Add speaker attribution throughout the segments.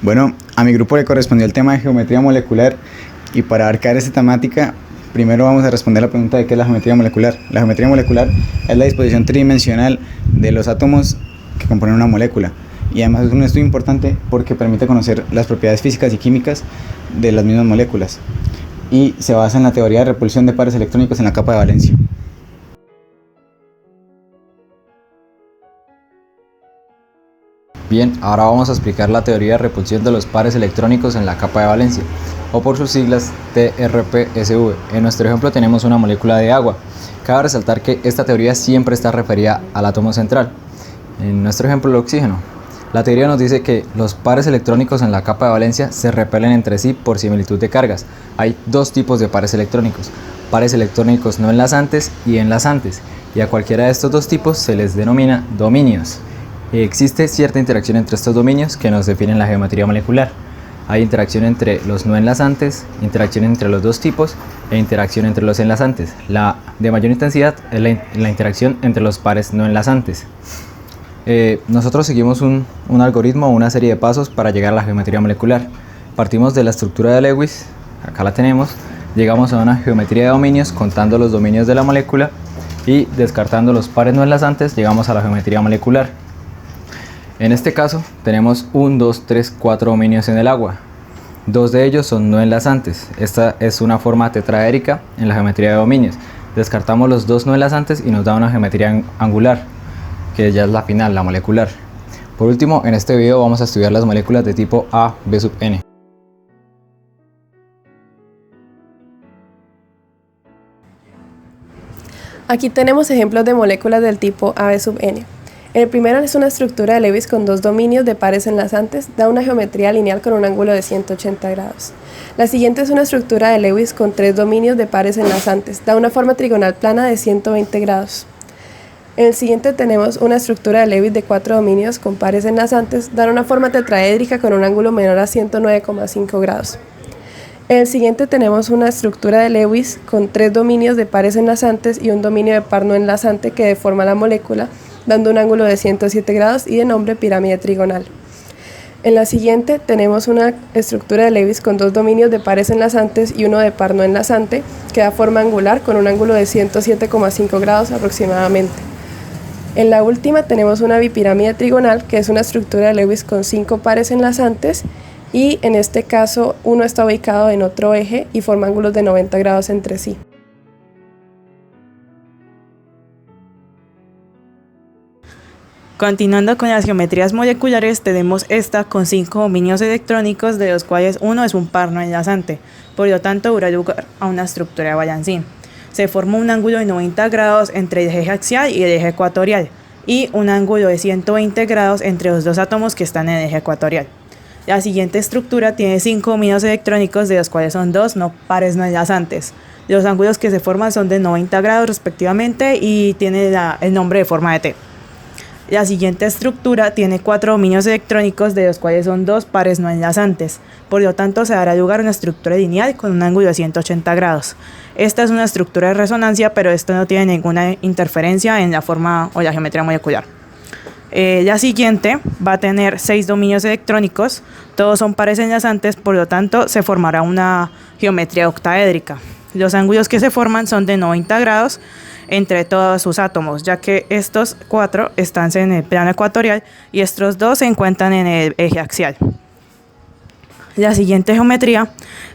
Speaker 1: Bueno, a mi grupo le correspondió el tema de geometría molecular y para abarcar esta temática, primero vamos a responder la pregunta de qué es la geometría molecular. La geometría molecular es la disposición tridimensional de los átomos que componen una molécula y además es un estudio importante porque permite conocer las propiedades físicas y químicas de las mismas moléculas y se basa en la teoría de repulsión de pares electrónicos en la capa de valencia.
Speaker 2: Bien, ahora vamos a explicar la teoría de repulsión de los pares electrónicos en la capa de valencia, o por sus siglas TRPSV. En nuestro ejemplo tenemos una molécula de agua. Cabe resaltar que esta teoría siempre está referida al átomo central. En nuestro ejemplo, el oxígeno. La teoría nos dice que los pares electrónicos en la capa de valencia se repelen entre sí por similitud de cargas. Hay dos tipos de pares electrónicos no enlazantes y enlazantes, y a cualquiera de estos dos tipos se les denomina dominios. Existe cierta interacción entre estos dominios que nos definen la geometría molecular. Hay interacción entre los no enlazantes, interacción entre los dos tipos e interacción entre los enlazantes. La de mayor intensidad es la interacción entre los pares no enlazantes. Nosotros seguimos un algoritmo o una serie de pasos para llegar a la geometría molecular. Partimos de la estructura de Lewis, acá la tenemos, llegamos a una geometría de dominios contando los dominios de la molécula y descartando los pares no enlazantes llegamos a la geometría molecular. En este caso tenemos 1, 2, 3, 4 dominios en el agua. Dos de ellos son no enlazantes. Esta es una forma tetraédrica en la geometría de dominios. Descartamos los dos no enlazantes y nos da una geometría angular, que ya es la final, la molecular. Por último, en este video vamos a estudiar las moléculas de tipo A, B sub n.
Speaker 3: Aquí tenemos ejemplos de moléculas del tipo AB sub n. El primero es una estructura de Lewis con dos dominios de pares enlazantes, da una geometría lineal con un ángulo de 180 grados. La siguiente es una estructura de Lewis con tres dominios de pares enlazantes, da una forma trigonal plana de 120 grados. En el siguiente tenemos una estructura de Lewis de cuatro dominios con pares enlazantes, da una forma tetraédrica con un ángulo menor a 109,5 grados. En el siguiente tenemos una estructura de Lewis con tres dominios de pares enlazantes y un dominio de par no enlazante que deforma la molécula, dando un ángulo de 107 grados y de nombre pirámide trigonal. En la siguiente tenemos una estructura de Lewis con dos dominios de pares enlazantes y uno de par no enlazante que da forma angular con un ángulo de 107,5 grados aproximadamente. En la última tenemos una bipirámide trigonal que es una estructura de Lewis con 5 pares enlazantes y en este caso uno está ubicado en otro eje y forma ángulos de 90 grados entre sí.
Speaker 4: Continuando con las geometrías moleculares, tenemos esta con 5 dominios electrónicos, de los cuales uno es un par no enlazante, por lo tanto dará lugar a una estructura de balancín. Se forma un ángulo de 90 grados entre el eje axial y el eje ecuatorial, y un ángulo de 120 grados entre los dos átomos que están en el eje ecuatorial. La siguiente estructura tiene 5 dominios electrónicos, de los cuales son dos pares no enlazantes. Los ángulos que se forman son de 90 grados respectivamente y tiene el nombre de forma de T. La siguiente estructura tiene 4 dominios electrónicos, de los cuales son dos pares no enlazantes. Por lo tanto, se dará lugar a una estructura lineal con un ángulo de 180 grados. Esta es una estructura de resonancia, pero esto no tiene ninguna interferencia en la forma o la geometría molecular. La siguiente va a tener 6 dominios electrónicos, todos son pares enlazantes, por lo tanto se formará una geometría octaédrica. Los ángulos que se forman son de 90 grados entre todos sus átomos, ya que estos 4 están en el plano ecuatorial y estos 2 se encuentran en el eje axial. La siguiente geometría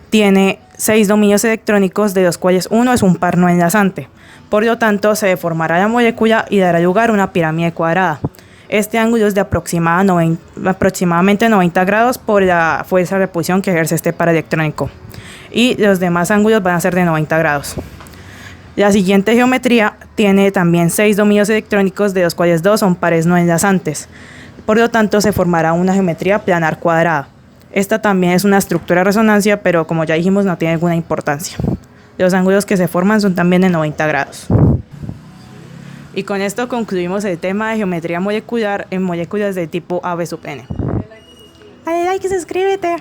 Speaker 4: tiene 6 dominios electrónicos, de los cuales uno es un par no enlazante. Por lo tanto, se deformará la molécula y dará lugar a una pirámide cuadrada. Este ángulo es de aproximadamente 90 grados por la fuerza de repulsión que ejerce este par electrónico. Y los demás ángulos van a ser de 90 grados. La siguiente geometría tiene también 6 dominios electrónicos, de los cuales 2 son pares no enlazantes. Por lo tanto, se formará una geometría planar cuadrada. Esta también es una estructura de resonancia, pero como ya dijimos, no tiene ninguna importancia. Los ángulos que se forman son también de 90 grados. Y con esto concluimos el tema de geometría molecular en moléculas de tipo AB sub n. Dale like y suscríbete.